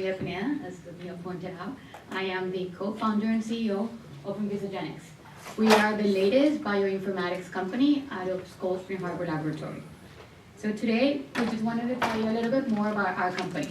Maria Pineda, as Camille pointed out. I am the co-founder and CEO of Envisagenics. We are the latest bioinformatics company out of Cold Spring Harbor Laboratory. So today, we just wanted to tell you a little bit more about our company.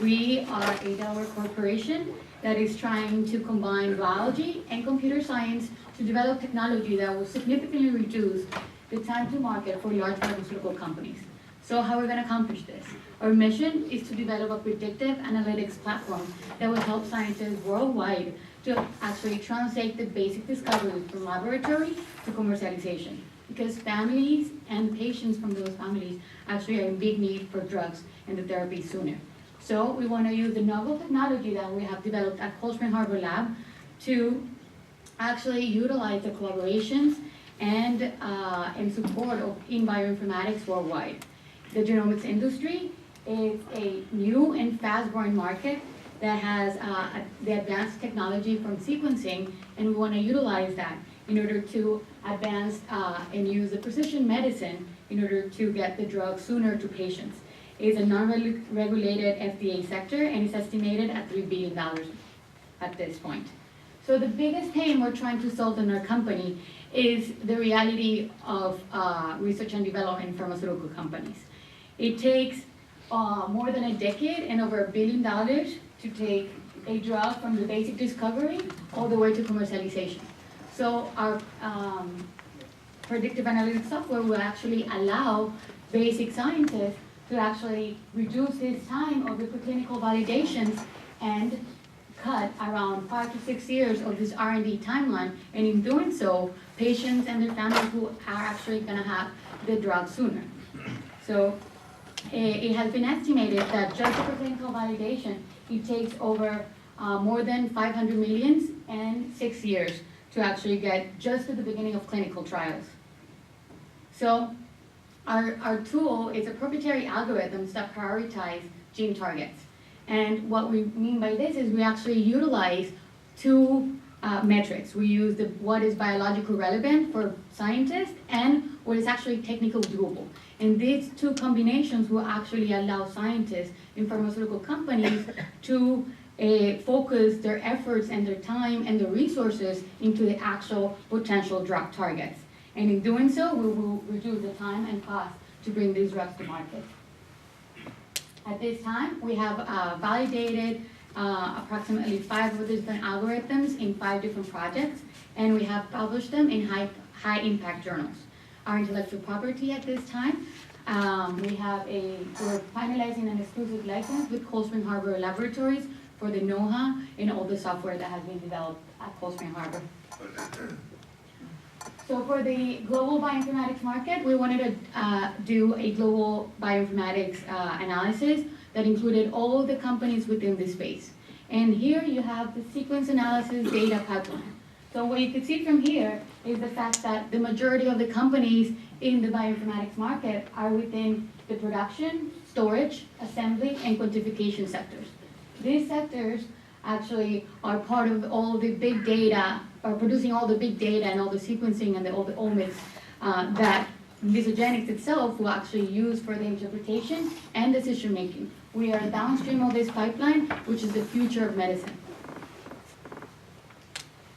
We are a Delaware corporation that is trying to combine biology and computer science to develop technology that will significantly reduce the time to market for large pharmaceutical companies. So how are we going to accomplish this? Our mission is to develop a predictive analytics platform that will help scientists worldwide to actually translate the basic discoveries from laboratory to commercialization. Because families and patients from those families actually are in big need for drugs and the therapy sooner. So we want to use the novel technology that we have developed at Cold Spring Harbor Lab to actually utilize the collaborations and support in bioinformatics worldwide. The genomics industry is a new and fast-growing market that has the advanced technology from sequencing, and we want to utilize that in order to advance and use the precision medicine in order to get the drug sooner to patients. It is a non-regulated FDA sector, and it's estimated at $3 billion at this point. So the biggest pain we're trying to solve in our company is the reality of research and development in pharmaceutical companies. It takes more than a decade and over $1 billion to take a drug from the basic discovery all the way to commercialization. So our predictive analytics software will actually allow basic scientists to actually reduce this time of the preclinical validations and cut around 5 to 6 years of this R&D timeline, and in doing so, patients and their families who are actually going to have the drug sooner. So it has been estimated that just the preclinical validation, it takes over more than 500 million and 6 years to actually get just to the beginning of clinical trials. So our tool is a proprietary algorithms that prioritize gene targets. And what we mean by this is we actually utilize two metrics. We use what is biologically relevant for scientists and what is actually technically doable. And these two combinations will actually allow scientists in pharmaceutical companies to focus their efforts and their time and their resources into the actual potential drug targets. And in doing so, we will reduce the time and cost to bring these drugs to market. At this time, we have validated approximately 5 different algorithms in 5 different projects, and we have published them in high impact journals. Our intellectual property at this time, we're finalizing an exclusive license with Cold Spring Harbor Laboratories for the know-how and all the software that has been developed at Cold Spring Harbor. So for the global bioinformatics market, we wanted to do a global bioinformatics analysis that included all the companies within this space. And here you have the sequence analysis data pipeline. So what you can see from here is the fact that the majority of the companies in the bioinformatics market are within the production, storage, assembly, and quantification sectors. These sectors actually are part of all the big data, are producing all the big data and all the sequencing and all the omics that Envisagenics itself will actually use for the interpretation and decision making. We are downstream of this pipeline, which is the future of medicine.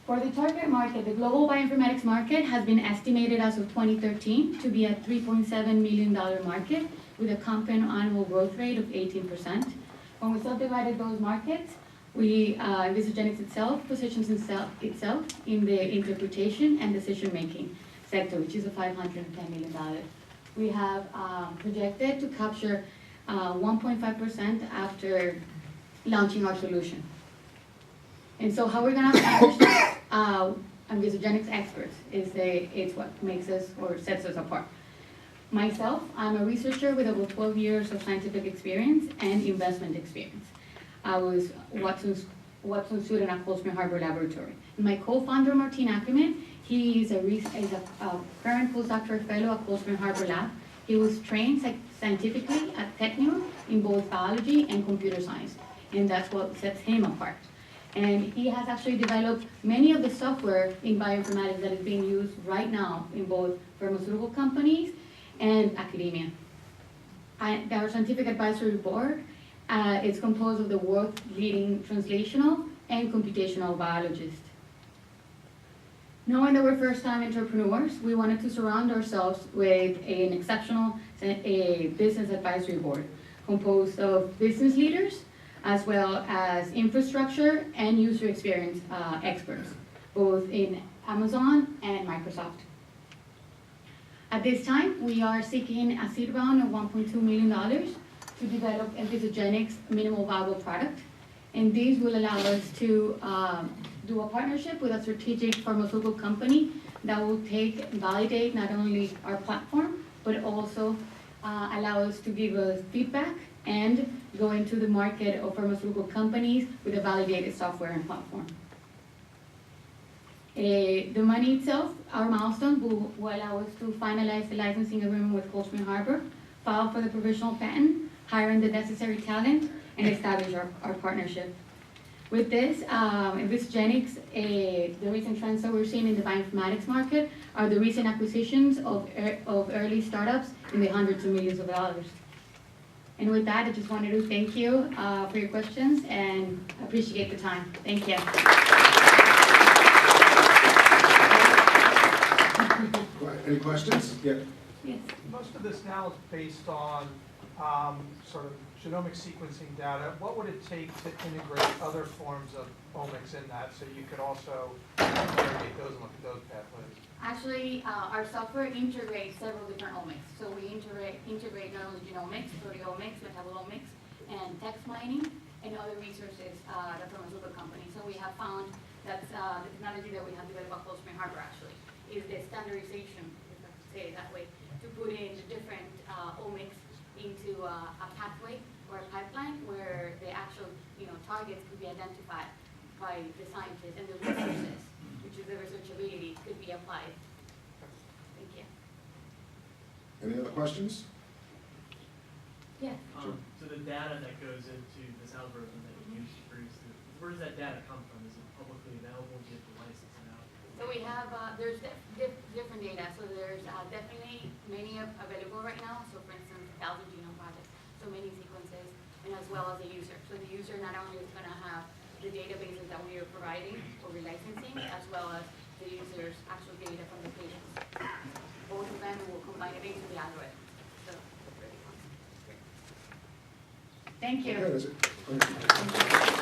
For the target market, the global bioinformatics market has been estimated as of 2013 to be a $3.7 million market with a compound annual growth rate of 18%. When we subdivided those markets, Envisagenics itself positions itself in the interpretation and decision-making sector, which is a $510 million. We have projected to capture 1.5% after launching our solution. And so how we're going to accomplish this, Envisagenics experts, it's what makes us or sets us apart. Myself, I'm a researcher with over 12 years of scientific experience and investment experience. I was Watson student at Cold Spring Harbor Laboratory. And my co-founder, Martin Ackerman, he is a current postdoctoral fellow at Cold Spring Harbor Lab. He was trained scientifically at Technion in both biology and computer science, and that's what sets him apart. And he has actually developed many of the software in bioinformatics that is being used right now in both pharmaceutical companies and academia. Our scientific advisory board It's composed of the world's leading translational and computational biologists. Knowing that we're first-time entrepreneurs, we wanted to surround ourselves with an exceptional business advisory board composed of business leaders as well as infrastructure and user experience experts, both in Amazon and Microsoft. At this time, we are seeking a seed round of $1.2 million to develop Envisagenics' minimal viable product. And these will allow us to do a partnership with a strategic pharmaceutical company that will take and validate not only our platform, but also allow us to give us feedback and go into the market of pharmaceutical companies with a validated software and platform. The money itself, our milestone, will allow us to finalize the licensing agreement with Cold Spring Harbor, file for the provisional patent, hiring the necessary talent, and establish our partnership. With this, Envisagenics, the recent trends that we're seeing in the bioinformatics market are the recent acquisitions of early startups in the hundreds of millions of dollars. And with that, I just wanted to thank you for your questions and appreciate the time. Thank you. Any questions? Yeah. Yes. Most of this now is based on sort of genomic sequencing data. What would it take to integrate other forms of omics in that so you could also interrogate those and look at those pathways? Actually, our software integrates several different omics. So we integrate not only genomics, proteomics, metabolomics, and text mining, and other resources that pharmaceutical companies. So we have found that the technology that we have developed at Cold Spring Harbor actually is the standardization, if I could say it that way, to put in the different omics into a pathway or a pipeline where the actual targets could be identified by the scientists and the resources, which is the researchability, could be applied. Thank you. Any other questions? Yeah. So the data that goes into this algorithm that you use to produce it, where does that data come from? Is it publicly available? Do you have to license it out? So we have, there's different data. So there's definitely many available right now. So for instance, 1,000 genome projects, so many sequences, and as well as the user. So the user not only is going to have the databases that we are providing or relicensing, as well as the user's actual data from the patients. Both of them will combine it into the algorithm. So really fun. Thank you. Okay, that's it.